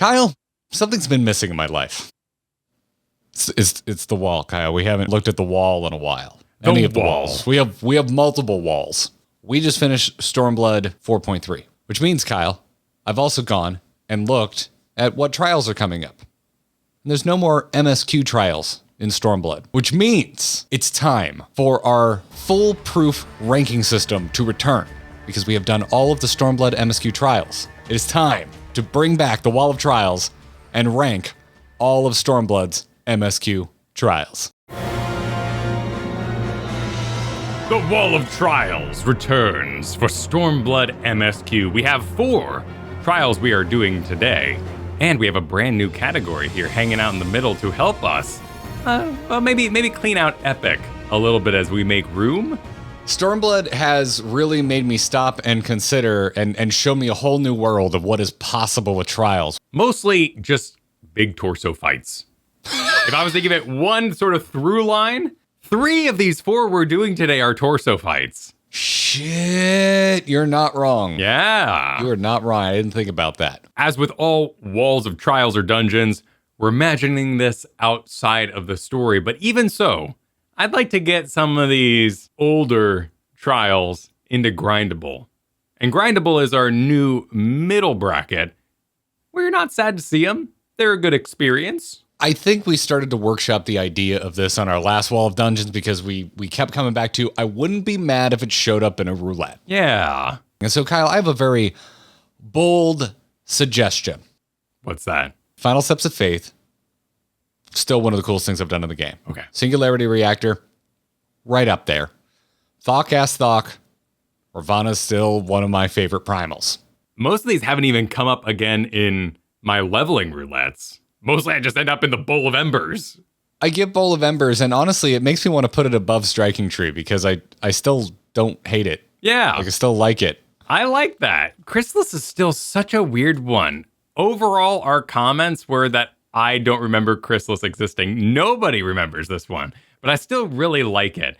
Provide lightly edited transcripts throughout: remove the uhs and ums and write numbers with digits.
Kyle, something's been missing in my life. It's the wall, Kyle. We haven't looked at the wall in a while. Any of the walls. We have multiple walls. We just finished Stormblood 4.3, which means, Kyle, I've also gone and looked at what trials are coming up. And there's no more MSQ trials in Stormblood, which means it's time for our foolproof ranking system to return, because we have done all of the Stormblood MSQ trials. It is time to bring back the Wall of Trials and rank all of Stormblood's MSQ trials. The Wall of Trials returns for Stormblood MSQ. We have 4 trials we are doing today, and we have a brand new category here hanging out in the middle to help us. Maybe clean out Epic a little bit as we make room. Stormblood has really made me stop and consider and show me a whole new world of what is possible with trials. Mostly just big torso fights. If I was to give it one sort of through line, 3 of these 4 we're doing today are torso fights. Shit, you're not wrong. Yeah. You are not wrong. I didn't think about that. As with all walls of trials or dungeons, we're imagining this outside of the story. But even so, I'd like to get some of these older trials into grindable. And grindable is our new middle bracket, where you're not sad to see them. They're a good experience. I think we started to workshop the idea of this on our last Wall of Dungeons because we kept coming back to, I wouldn't be mad if it showed up in a roulette. Yeah. And so, Kyle, I have a very bold suggestion. What's that? Final Steps of Faith, still one of the coolest things I've done in the game. Okay. Singularity Reactor, right up there. Thok, Ravana's still one of my favorite primals. Most of these haven't even come up again in my leveling roulettes. Mostly I just end up in the Bowl of Embers. I give Bowl of Embers, and honestly, it makes me want to put it above Striking Tree because I still don't hate it. Yeah. Like, I still like it. I like that. Chrysalis is still such a weird one. Overall, our comments were that I don't remember Chrysalis existing. Nobody remembers this one, but I still really like it.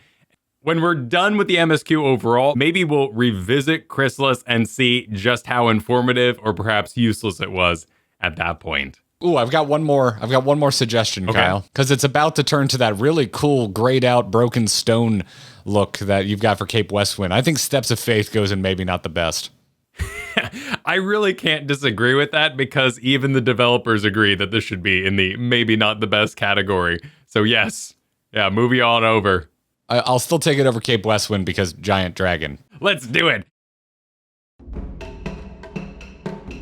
When we're done with the MSQ overall, maybe we'll revisit Chrysalis and see just how informative or perhaps useless it was at that point. Ooh, I've got one more suggestion, okay, Kyle, because it's about to turn to that really cool grayed out broken stone look that you've got for Cape Westwind. I think Steps of Faith goes in maybe not the best. I really can't disagree with that because even the developers agree that this should be in the maybe not the best category. So yes, yeah, movie on over. I'll still take it over Cape Westwind because Giant Dragon. Let's do it.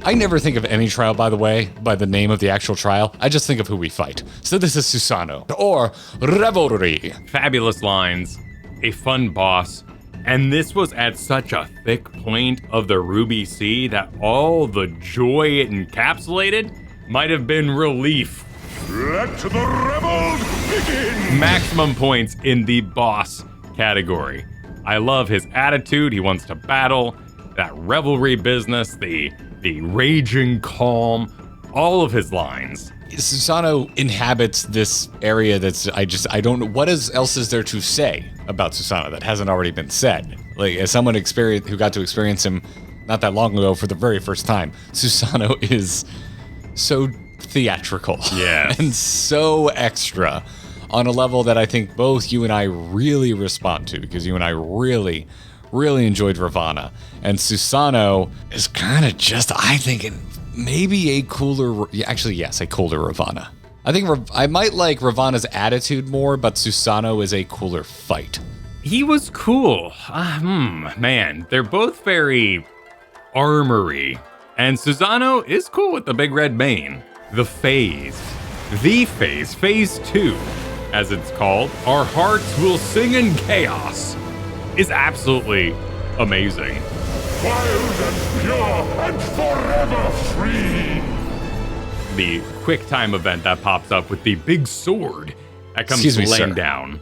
I never think of any trial, by the way, by the name of the actual trial. I just think of who we fight. So this is Susano, or Revelry. Fabulous lines, a fun boss, and this was at such a thick point of the Ruby Sea that all the joy it encapsulated might have been relief. Let the revels begin! Maximum points in the boss category. I love his attitude. He wants to battle, that revelry business, the raging calm, all of his lines. Susano inhabits this area that's, I don't know, what else is there to say about Susano that hasn't already been said? Like, as someone who got to experience him not that long ago for the very first time, Susano is so theatrical. Yes. And so extra on a level that I think both you and I really respond to, because you and I really enjoyed Ravana. And Susano is kind of just, I think, maybe a cooler, actually, yes, a cooler Ravana. I think I might like Ravana's attitude more, but Susano is a cooler fight. He was cool. Man, they're both very armory. And Susano is cool with the big red mane. The phase, phase 2, as it's called, Our Hearts Will Sing in Chaos, is absolutely amazing. Wild and pure and forever free! The quick time event that pops up with the big sword that comes laying down.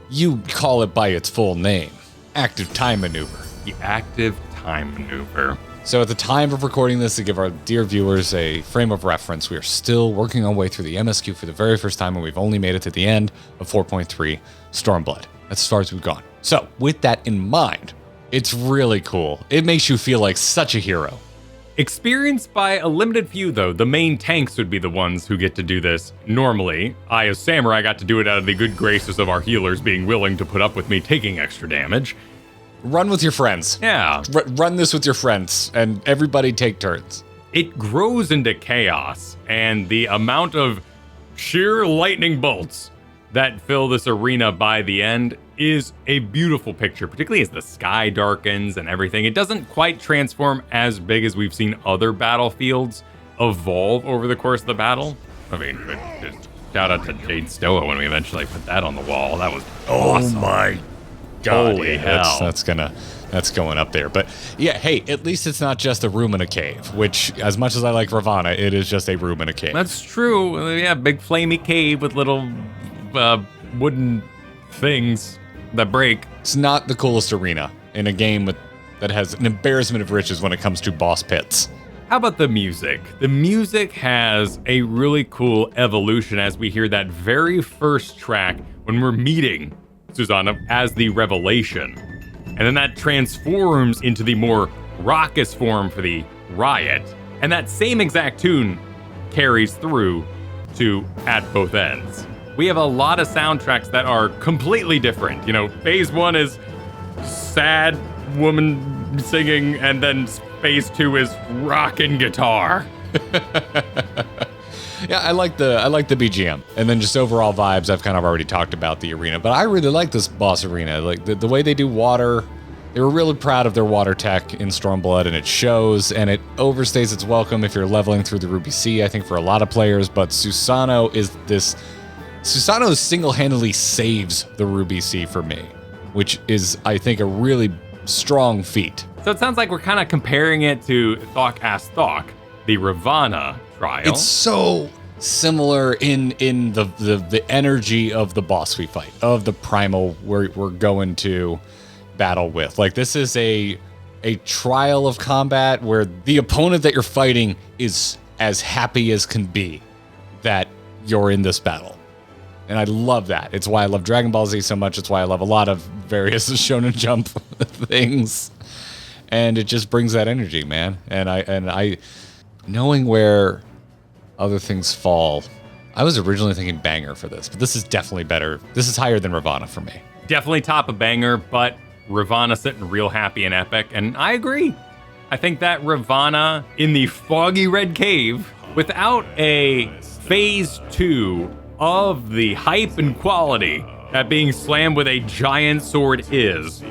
You call it by its full name, Active Time Maneuver. The Active Time Maneuver. So at the time of recording this, to give our dear viewers a frame of reference, we are still working our way through the MSQ for the very first time, and we've only made it to the end of 4.3 Stormblood. That's as far as we've gone. So with that in mind, it's really cool. It makes you feel like such a hero. Experienced by a limited few, though. The main tanks would be the ones who get to do this normally. I, as Samurai, got to do it out of the good graces of our healers being willing to put up with me taking extra damage. Run with your friends. Yeah. Run this with your friends, and everybody take turns. It grows into chaos, and the amount of sheer lightning bolts that fill this arena by the end is a beautiful picture, particularly as the sky darkens and everything. It doesn't quite transform as big as we've seen other battlefields evolve over the course of the battle. I mean, just shout out to Jade Stoa when we eventually put that on the wall. That was awesome. Oh my God. Holy hell. That's going up there. But yeah, hey, at least it's not just a room in a cave, which, as much as I like Ravana, it is just a room in a cave. That's true. Yeah, big flamey cave with little wooden things that break. It's not the coolest arena in a game that has an embarrassment of riches when it comes to boss pits. How about the music? The music has a really cool evolution as we hear that very first track when we're meeting Susanna as the Revelation. And then that transforms into the more raucous form for the Riot. And that same exact tune carries through to At Both Ends. We have a lot of soundtracks that are completely different. You know, phase 1 is sad woman singing, and then phase 2 is rockin' guitar. Yeah, I like the BGM, and then just overall vibes. I've kind of already talked about the arena, but I really like this boss arena. Like the way they do water. They were really proud of their water tech in Stormblood, and it shows, and it overstays its welcome if you're leveling through the Ruby Sea, I think, for a lot of players. But Susanoo single-handedly saves the Ruby Sea for me, which is, I think, a really strong feat. So it sounds like we're kind of comparing it to Thok Ass Thok, the Ravana trial. It's so similar in the energy of the boss we fight, of the primal we're going to battle with. Like, this is a trial of combat where the opponent that you're fighting is as happy as can be that you're in this battle. And I love that. It's why I love Dragon Ball Z so much. It's why I love a lot of various Shonen Jump things. And it just brings that energy, man. And I knowing where other things fall, I was originally thinking banger for this, but this is definitely better. This is higher than Ravana for me. Definitely top of banger, but Ravana sitting real happy and epic, and I agree. I think that Ravana in the foggy red cave, without a phase 2 of the hype and quality that being slammed with a giant sword is,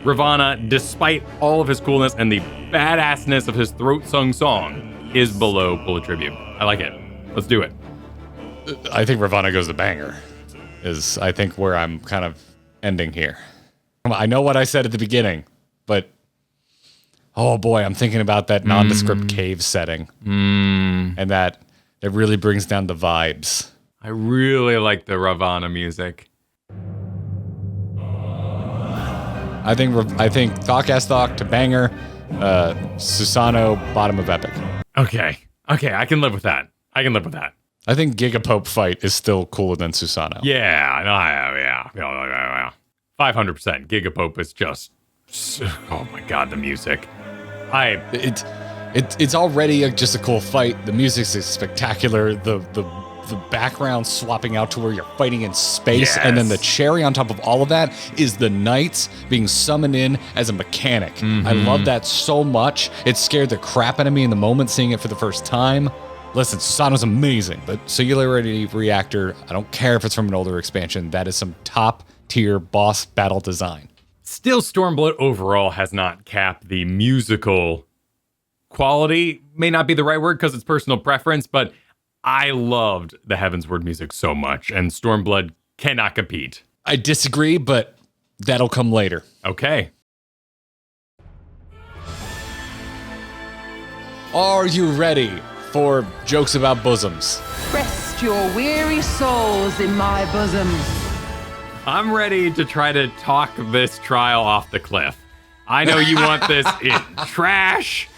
Ravana, despite all of his coolness and the badassness of his throat-sung song, is below Bullet Tribute. I like it. Let's do it. I think Ravana goes to banger, is I think where I'm kind of ending here. I know what I said at the beginning, but oh boy, I'm thinking about that nondescript cave setting. And that it really brings down the vibes. I really like the Ravana music. I think Thok Ass Thok to banger, Susanoo bottom of epic. Okay, I can live with that. I I think Gigapope fight is still cooler than Susanoo. Yeah, yeah. 500%. Gigapope is just, oh my God, the music. It's already just a cool fight. The music's spectacular. The background swapping out to where you're fighting in space, and then the cherry on top of all of that is the knights being summoned in as a mechanic. I love that so much. It scared the crap out of me in the moment seeing it for the first time. Listen, Susanoo's amazing, but Singularity Reactor, I don't care if it's from an older expansion, that is some top-tier boss battle design. Still, Stormblood overall has not capped the musical quality. May not be the right word because it's personal preference, but I loved the Heavensward music so much, and Stormblood cannot compete. I disagree, but that'll come later. Okay. Are you ready for jokes about bosoms? Rest your weary souls in my bosoms. I'm ready to try to talk this trial off the cliff. I know you want this in trash.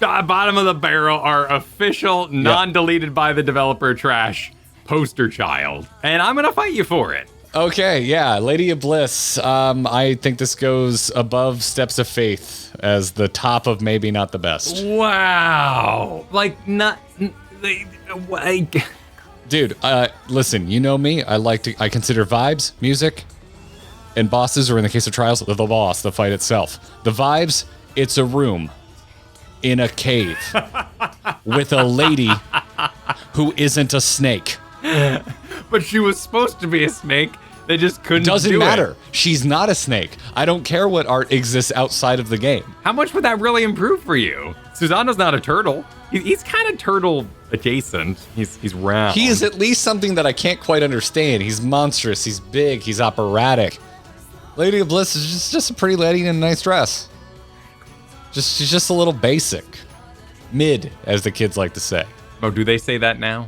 Bottom of the barrel, our official, non-deleted by the developer trash poster child. And I'm going to fight you for it. Okay, yeah, Lady of Bliss. I think this goes above Steps of Faith as the top of maybe not the best. Wow. Like, Dude, listen, you know me. I consider vibes, music, and bosses, or in the case of Trials, the boss, the fight itself. The vibes, it's a room in a cave with a lady who isn't a snake. But she was supposed to be a snake. They just couldn't do it. Doesn't matter. She's not a snake. I don't care what art exists outside of the game. How much would that really improve for you? Susanna's not a turtle. He's kind of turtle adjacent. He's round. He is at least something that I can't quite understand. He's monstrous. He's big. He's operatic. Lady of Bliss is just a pretty lady in a nice dress. She's just a little basic. Mid, as the kids like to say. Oh, do they say that now?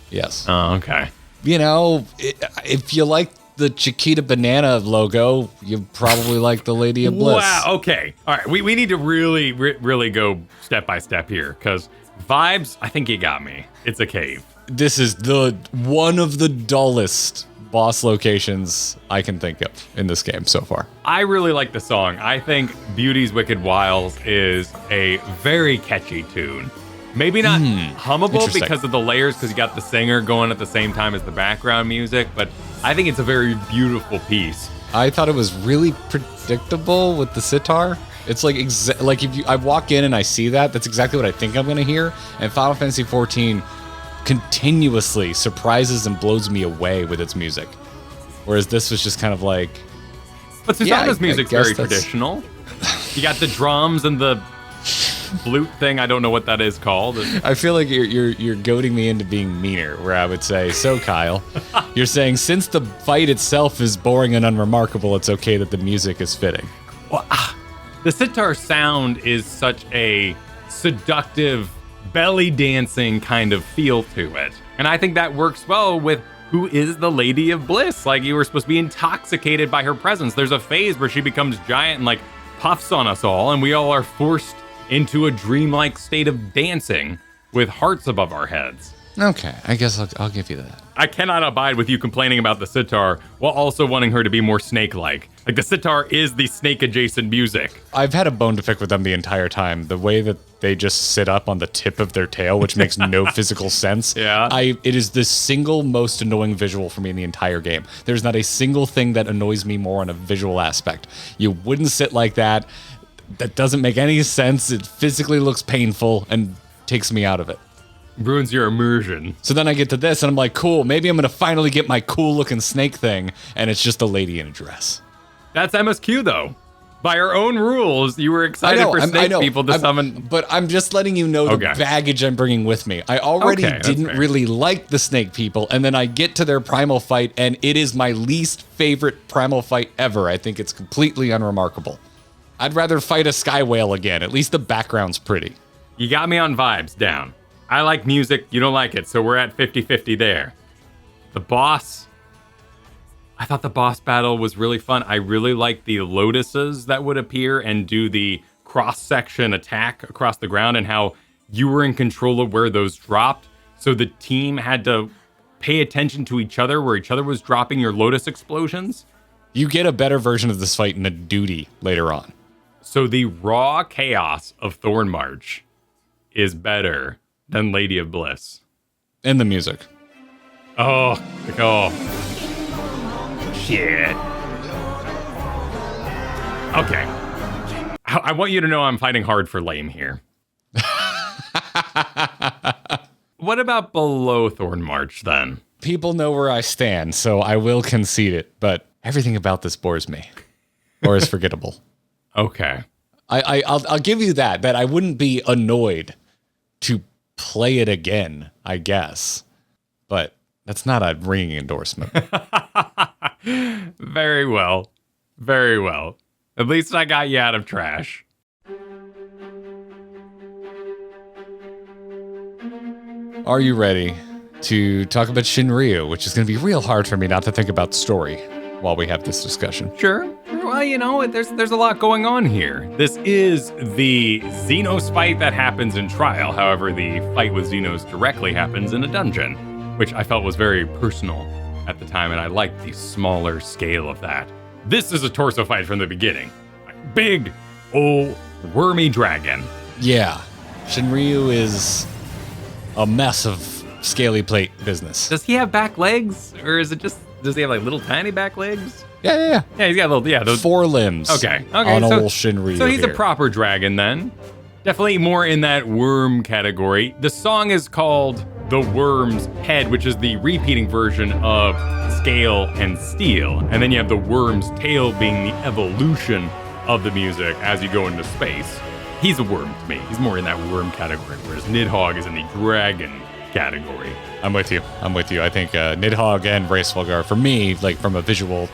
Yes. Oh, okay. You know, if you like the Chiquita Banana logo, you probably like the Lady of Bliss. Wow, okay. All right, we need to really go step by step here, because vibes, I think you got me. It's a cave. This is one of the dullest boss locations I can think of in this game so far. I really like the song. I think Beauty's Wicked Wiles is a very catchy tune. Maybe not hummable because of the layers, because you got the singer going at the same time as the background music, but I think it's a very beautiful piece. I thought it was really predictable with the sitar. It's like if I walk in and I see that's exactly what I think I'm going to hear. And Final Fantasy XIV continuously surprises and blows me away with its music. Whereas this was just kind of like... But Susanna's music's very traditional. You got the drums and the flute thing. I don't know what that is called. I feel like you're goading me into being meaner, where I would say, so Kyle, you're saying since the fight itself is boring and unremarkable, it's okay that the music is fitting. Well, the sitar sound is such a seductive, belly dancing kind of feel to it. And I think that works well with who is the Lady of Bliss. Like, you were supposed to be intoxicated by her presence. There's a phase where she becomes giant and like puffs on us all, and we all are forced into a dreamlike state of dancing with hearts above our heads. Okay, I guess I'll give you that. I cannot abide with you complaining about the sitar while also wanting her to be more snake-like. Like, the sitar is the snake-adjacent music. I've had a bone to pick with them the entire time. The way that they just sit up on the tip of their tail, which makes no physical sense. Yeah. It is the single most annoying visual for me in the entire game. There's not a single thing that annoys me more on a visual aspect. You wouldn't sit like that. That doesn't make any sense. It physically looks painful and takes me out of it. Ruins your immersion. So then I get to this and I'm like, cool, maybe I'm going to finally get my cool looking snake thing. And it's just a lady in a dress. That's MSQ though. By our own rules, you were excited for snake people to summon. But I'm just letting you know the baggage I'm bringing with me. I already didn't really like the snake people. And then I get to their primal fight and it is my least favorite primal fight ever. I think it's completely unremarkable. I'd rather fight a sky whale again. At least the background's pretty. You got me on vibes down. I like music, you don't like it, so we're at 50-50 there. The boss, I thought the boss battle was really fun. I really liked the lotuses that would appear and do the cross-section attack across the ground, and how you were in control of where those dropped. So the team had to pay attention to each other where each other was dropping your lotus explosions. You get a better version of this fight in a duty later on. So the raw chaos of Thornmarch is better than Lady of Bliss. And the music. Oh. Shit. Okay. I want you to know I'm fighting hard for lame here. What about below Thornmarch then? People know where I stand, so I will concede it, but everything about this bores me. Or is forgettable. Okay. I'll give you that I wouldn't be annoyed to play it again, I guess. But that's not a ringing endorsement. Very well. Very well. At least I got you out of trash. Are you ready to talk about Shinryu, which is going to be real hard for me not to think about story while we have this discussion? Sure. Well, you know, there's a lot going on here. This is the Xenos fight that happens in Trial. However, the fight with Xenos directly happens in a dungeon, which I felt was very personal at the time, and I liked the smaller scale of that. This is a torso fight from the beginning. Big, old, wormy dragon. Yeah. Shinryu is a mess of scaly plate business. Does he have back legs, or is it just, does he have like little tiny back legs? Yeah. Yeah, he's got little, those 4 limbs. Okay. On old Shinryu. So he's here. a proper dragon then. Definitely more in that worm category. The song is called The Worm's Head, which is the repeating version of Scale and Steel. And then you have the worm's tail being the evolution of the music as you go into space. He's a worm to me. He's more in that worm category, whereas Nidhogg is in the dragon category. I'm with you. I think Nidhogg and Bracevolgar, for me, like from a visual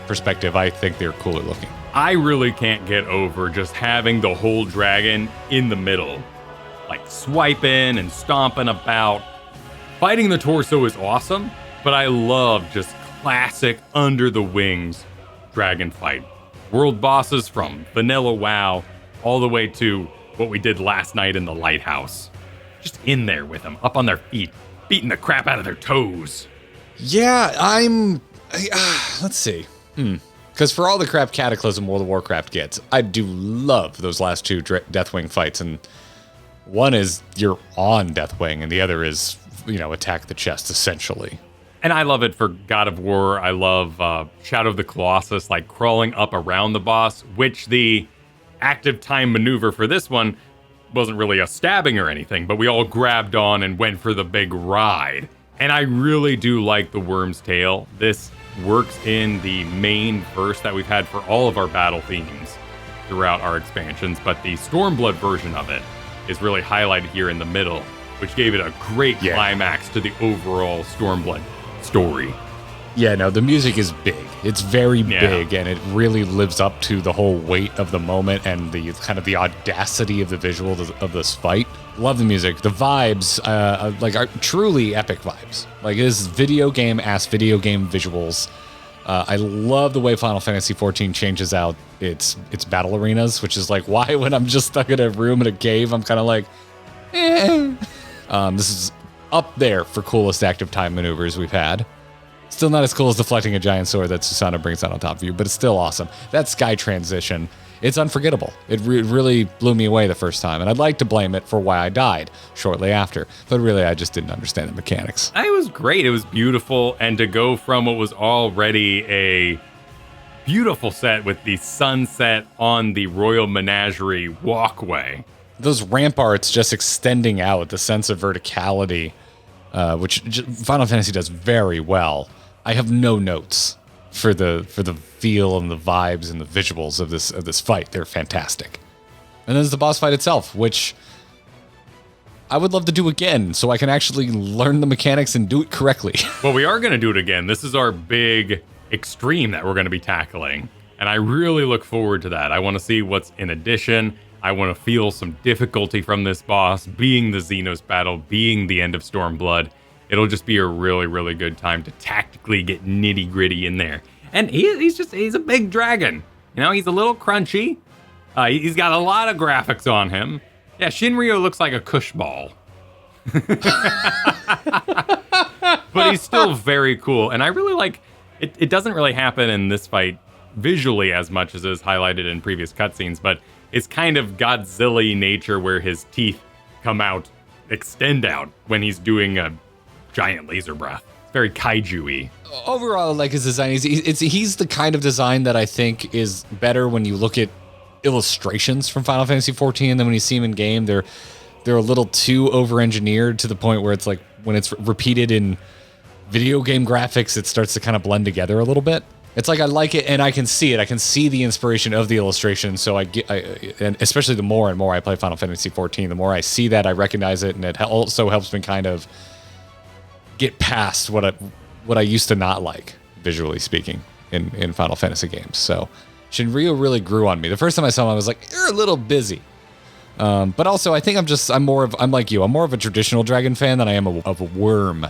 perspective, I think they're cooler looking. I really can't get over just having the whole dragon in the middle, like swiping and stomping about. Fighting the torso is awesome, but I love just classic under the wings dragon fight. World bosses from Vanilla WoW all the way to what we did last night in the lighthouse. Just in there with them, up on their feet, beating the crap out of their toes. Yeah, let's see. Because for all the crap Cataclysm World of Warcraft gets, I do love those last 2 Deathwing fights. And one is you're on Deathwing, and the other is, attack the chest, essentially. And I love it for God of War. I love Shadow of the Colossus, like crawling up around the boss, which the active time maneuver for this one wasn't really a stabbing or anything, but we all grabbed on and went for the big ride. And I really do like the Worm's Tail. This works in the main verse that we've had for all of our battle themes throughout our expansions, but the Stormblood version of it is really highlighted here in the middle, which gave it a great climax to the overall Stormblood story. Yeah, no, the music is big. It's very big, and it really lives up to the whole weight of the moment and the kind of the audacity of the visual of this fight. Love the music. The vibes, are truly epic vibes. Like, it is video game visuals. I love the way Final Fantasy XIV changes out its battle arenas, which is like why when I'm just stuck in a room in a cave, I'm kind of like, This is up there for coolest active time maneuvers we've had. Still not as cool as deflecting a giant sword that Susanna brings out on top of you, but it's still awesome. That sky transition, it's unforgettable. It really blew me away the first time, and I'd like to blame it for why I died shortly after, but really I just didn't understand the mechanics. It was great. It was beautiful, and to go from what was already a beautiful set with the sunset on the Royal Menagerie walkway. Those ramparts just extending out, the sense of verticality, which Final Fantasy does very well. I have no notes for the feel and the vibes and the visuals of this fight. They're fantastic. And then there's the boss fight itself, which I would love to do again so I can actually learn the mechanics and do it correctly. Well, we are going to do it again. This is our big extreme that we're going to be tackling, and I really look forward to that. I want to see what's in addition. I want to feel some difficulty from this boss, being the Xenos battle, being the end of Stormblood. It'll just be a really, really good time to tactically get nitty gritty in there. And he's a big dragon. He's a little crunchy. He's got a lot of graphics on him. Yeah, Shinryu looks like a cush ball. But he's still very cool. And I really like, it doesn't really happen in this fight visually as much as is highlighted in previous cutscenes, but it's kind of Godzilla nature where his teeth come out, extend out when he's doing a giant laser breath. It's very kaiju-y. Overall, I like his design. He's the kind of design that I think is better when you look at illustrations from Final Fantasy XIV, and then when you see him in game, they're a little too over-engineered to the point where it's like when it's repeated in video game graphics, it starts to kind of blend together a little bit. It's like I like it, and I can see it. I can see the inspiration of the illustration. So and especially the more and more I play Final Fantasy XIV, the more I see that, I recognize it, and it also helps me kind of get past what I used to not like, visually speaking, in Final Fantasy games. So Shinryu really grew on me. The first time I saw him, I was like, "You're a little busy," but also I think I'm like you. I'm more of a traditional dragon fan than I am of a worm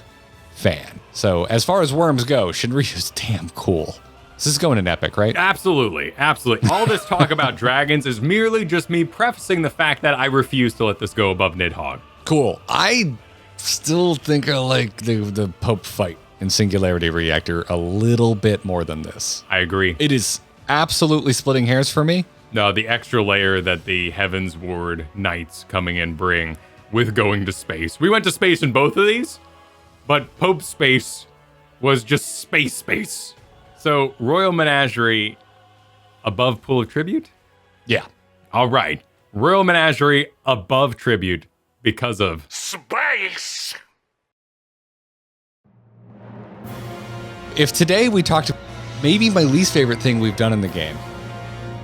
fan. So as far as worms go, Shinryu's damn cool. This is going in epic, right? Absolutely. All this talk about dragons is merely just me prefacing the fact that I refuse to let this go above Nidhogg. Cool. I still think I like the Pope fight in Singularity Reactor a little bit more than this. I agree. It is absolutely splitting hairs for me. No, the extra layer that the Heaven's Ward Knights coming in bring with going to space. We went to space in both of these, but Pope's space was just space. So Royal Menagerie above Pool of Tribute? Yeah. All right. Royal Menagerie above Tribute because of Space! If today we talked maybe my least favorite thing we've done in the game,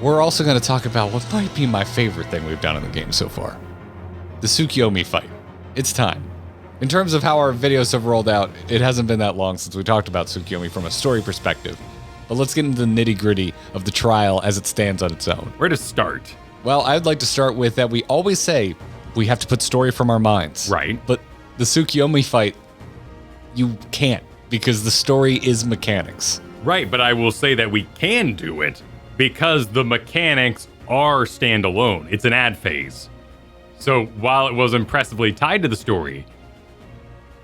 we're also going to talk about what might be my favorite thing we've done in the game so far. The Tsukiyomi fight. It's time. In terms of how our videos have rolled out, it hasn't been that long since we talked about Tsukiyomi from a story perspective. But let's get into the nitty-gritty of the trial as it stands on its own. where to start. Well, I'd like to start with that we always say we have to put story from our minds. Right. But the Tsukiyomi fight, you can't, because the story is mechanics. Right, but I will say that we can do it because the mechanics are standalone. It's an ad phase. So while it was impressively tied to the story,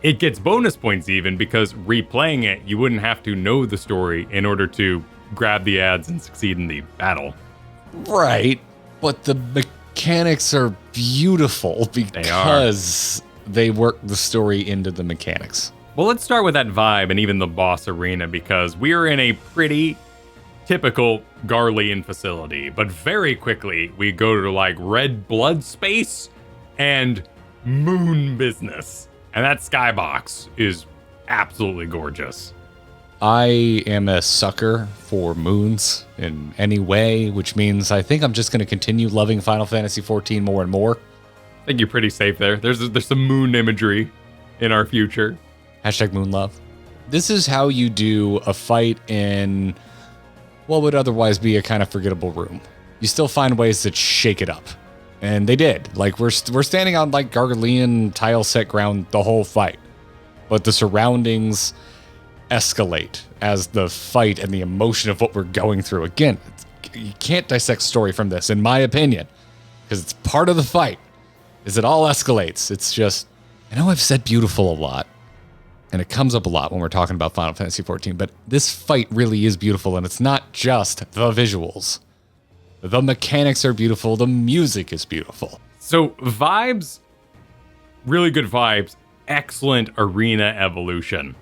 it gets bonus points even because replaying it, you wouldn't have to know the story in order to grab the ads and succeed in the battle. Right. But the mechanics are beautiful because they work the story into the mechanics. Well, let's start with that vibe and even the boss arena because we are in a pretty typical Garlean facility, but very quickly we go to like red blood space and moon business. And that skybox is absolutely gorgeous. I am a sucker for moons in any way, which means I think I'm just going to continue loving Final Fantasy XIV more and more. I think you're pretty safe there. There's some moon imagery in our future. Hashtag moon love. This is how you do a fight in what would otherwise be a kind of forgettable room. You still find ways to shake it up. And they did. Like, we're standing on, like, Garlean tile set ground the whole fight. But the surroundings escalate as the fight and the emotion of what we're going through. Again, you can't dissect story from this, in my opinion. Because it's part of the fight. Is it all escalates. It's just... I know I've said beautiful a lot. And it comes up a lot when we're talking about Final Fantasy XIV, but this fight really is beautiful, and it's not just the visuals. The mechanics are beautiful, the music is beautiful. So vibes, really good vibes, excellent arena evolution.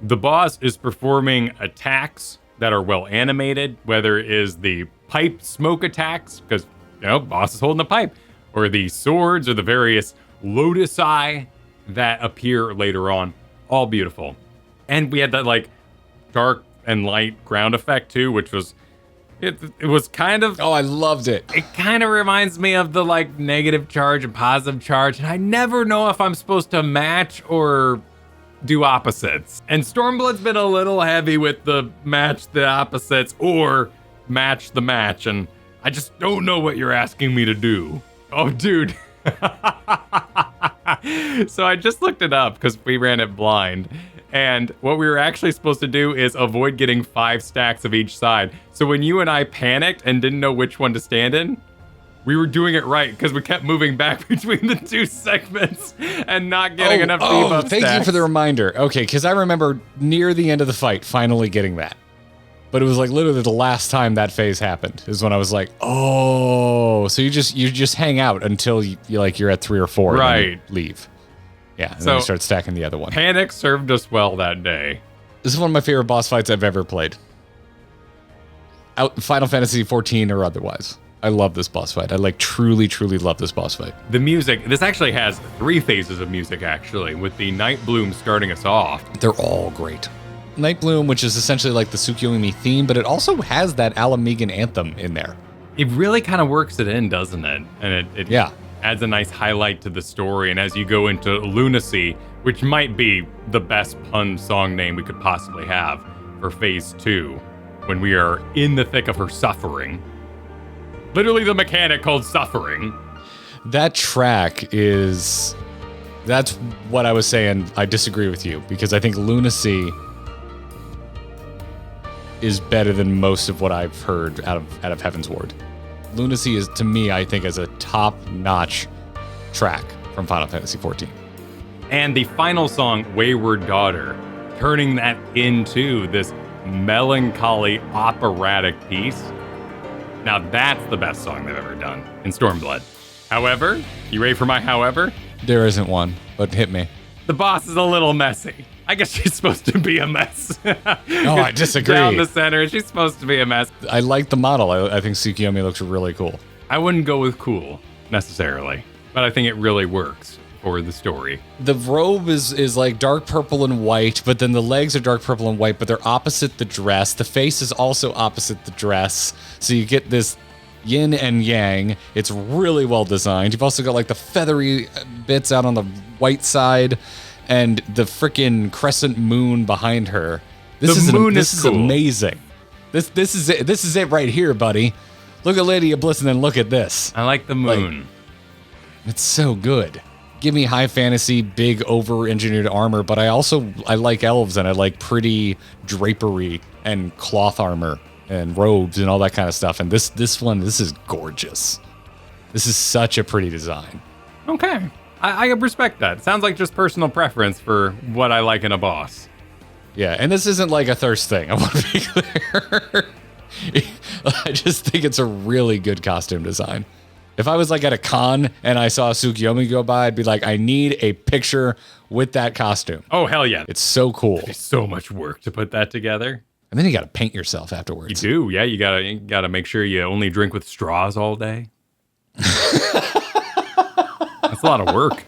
The boss is performing attacks that are well animated, whether it is the pipe smoke attacks, because, boss is holding a pipe, or the swords, or the various lotus eye that appear later on. All beautiful. And we had that like dark and light ground effect too, which was, it was kind of... Oh, I loved it. It kind of reminds me of the like negative charge and positive charge. And I never know if I'm supposed to match or do opposites. And Stormblood's been a little heavy with the match the opposites or match the match. And I just don't know what you're asking me to do. Oh, dude. So I just looked it up because we ran it blind. And what we were actually supposed to do is avoid getting 5 stacks of each side. So when you and I panicked and didn't know which one to stand in, we were doing it right because we kept moving back between the 2 segments and not getting enough debuff thank stacks. you for the reminder. Okay, because I remember near the end of the fight finally getting that. But it was like literally the last time that phase happened is when I was like, oh, so you just hang out until you're at 3 or 4 Right. and then you leave. Yeah, and So- then you start stacking the other one. Panic served us well that day. This is one of my favorite boss fights I've ever played. Out Final Fantasy XIV or otherwise. I love this boss fight. I truly, truly love this boss fight. The music, this actually has 3 phases of music actually, with the Night Bloom starting us off. They're all great. Night Bloom, which is essentially like the Tsukiyomi theme, but it also has that Alamegan anthem in there. It really kind of works it in, doesn't it? And it Yeah. adds a nice highlight to the story. And as you go into Lunacy, which might be the best pun song name we could possibly have for Phase 2, when we are in the thick of her suffering. Literally the mechanic called suffering. That track is... That's what I was saying. I disagree with you, because I think Lunacy is better than most of what I've heard out of Heaven's Ward. Lunacy is, to me, I think, is a top-notch track from Final Fantasy XIV. And the final song, Wayward Daughter, turning that into this melancholy operatic piece. Now that's the best song they've ever done in Stormblood. However, you ready for my however? There isn't one, but hit me. The boss is a little messy. I guess she's supposed to be a mess. No, I disagree. Down the center, she's supposed to be a mess. I like the model. I think Tsukiyomi looks really cool. I wouldn't go with cool, necessarily, but I think it really works for the story. The robe is like dark purple and white, but then the legs are dark purple and white, but they're opposite the dress. The face is also opposite the dress. So you get this yin and yang. It's really well designed. You've also got like the feathery bits out on the white side and the freaking crescent moon behind her. This is cool. Amazing. This is it. This is it right here, buddy. Look at Lady of Bliss and then look at this. I like the moon. It's so good. Give me high fantasy, big over-engineered armor, but I like elves and I like pretty drapery and cloth armor and robes and all that kind of stuff. And this is gorgeous. This is such a pretty design. Okay. I respect that. Sounds like just personal preference for what I like in a boss. Yeah, and this isn't like a thirst thing. I want to be clear. I just think it's a really good costume design. If I was like at a con and I saw Tsukiyomi go by, I'd be like, I need a picture with that costume. Oh, hell yeah. It's so cool. It's so much work to put that together. And then you got to paint yourself afterwards. You do, yeah. You gotta make sure you only drink with straws all day. That's a lot of work.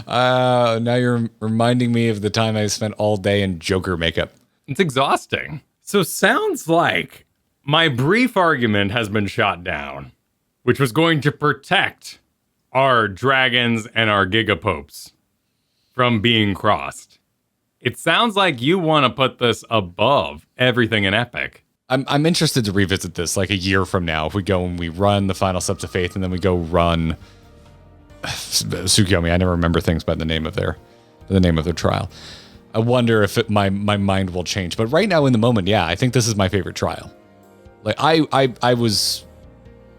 Now you're reminding me of the time I spent all day in Joker makeup. It's exhausting. So sounds like my brief argument has been shot down, which was going to protect our dragons and our gigapopes from being crossed. It sounds like you want to put this above everything in Epic. I'm interested to revisit this like a year from now. If we go and we run the Final Steps of Faith and then we go run Tsukiyomi. I never remember things by the name of their trial. I wonder if my mind will change. But right now in the moment, yeah, I think this is my favorite trial. Like I was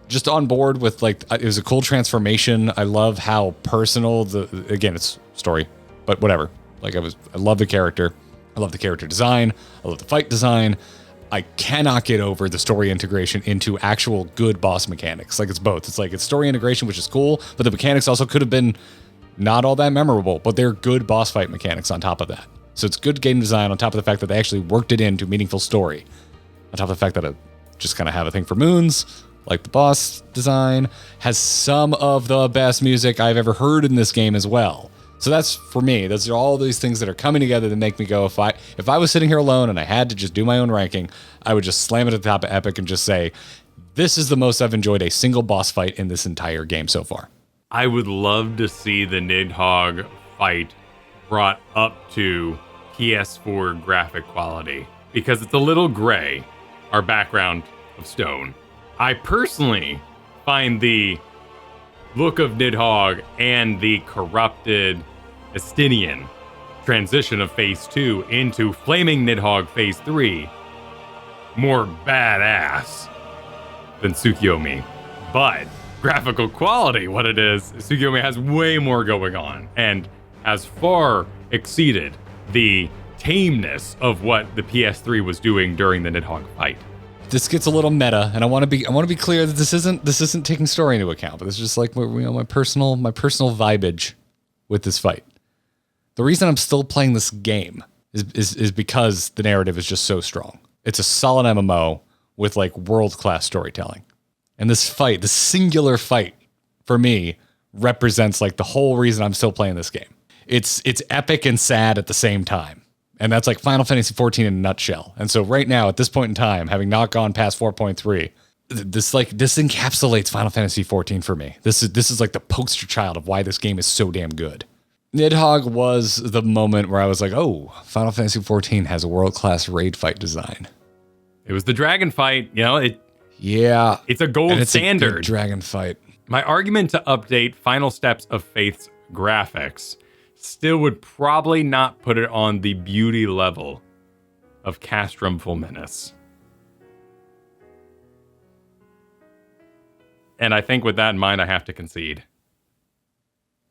just on board with like, it was a cool transformation. I love how personal again, it's story, but whatever. Like I love the character. I love the character design. I love the fight design. I cannot get over the story integration into actual good boss mechanics. Like it's both. It's like it's story integration, which is cool, but the mechanics also could have been not all that memorable, but they're good boss fight mechanics on top of that. So it's good game design on top of the fact that they actually worked it into meaningful story. On top of the fact that I just kind of have a thing for moons, like the boss design, has some of the best music I've ever heard in this game as well. So that's, for me, those are all these things that are coming together that make me go, if I was sitting here alone and I had to just do my own ranking, I would just slam it at the top of Epic and just say, this is the most I've enjoyed a single boss fight in this entire game so far. I would love to see the Nidhogg fight brought up to PS4 graphic quality, because it's a little gray, our background of stone. I personally find the look of Nidhogg and the corrupted Estinian transition of Phase 2 into Flaming Nidhogg Phase 3 more badass than Tsukiyomi. But graphical quality, what it is, Tsukiyomi has way more going on and has far exceeded the tameness of what the PS3 was doing during the Nidhogg fight. This gets a little meta, and I want to be clear that this isn't taking story into account, but this is just like my personal vibage with this fight. The reason I'm still playing this game is because the narrative is just so strong. It's a solid MMO with like world-class storytelling. And this fight, the singular fight, for me, represents like the whole reason I'm still playing this game. It's epic and sad at the same time. And that's like Final Fantasy XIV in a nutshell. And so right now, at this point in time, having not gone past 4.3, this encapsulates Final Fantasy XIV for me. This is like the poster child of why this game is so damn good. Nidhogg was the moment where I was like, oh, Final Fantasy XIV has a world-class raid fight design. It was the dragon fight, Yeah. It's a gold standard. A good dragon fight. My argument to update Final Steps of Faith's graphics still would probably not put it on the beauty level of Castrum Fluminis. And I think with that in mind, I have to concede.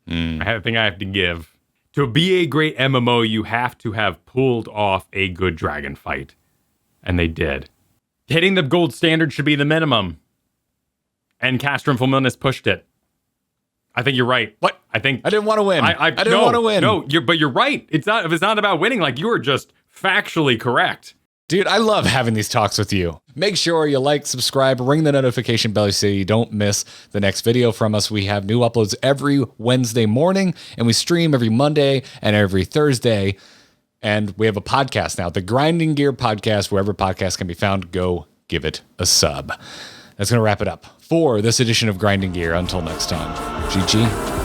I think I have to give To be a great MMO, you have to have pulled off a good dragon fight. And they did. Hitting the gold standard should be the minimum. And Castrum Fluminis pushed it. I think you're right. What? I think I didn't want to win. I didn't want to win. No, but you're right. It's not about winning. Like, you are just factually correct. Dude, I love having these talks with you. Make sure you like, subscribe, ring the notification bell so you don't miss the next video from us. We have new uploads every Wednesday morning, and we stream every Monday and every Thursday. And we have a podcast now, the Grinding Gear Podcast, wherever podcasts can be found. Go give it a sub. That's going to wrap it up for this edition of Grinding Gear. Until next time, GG.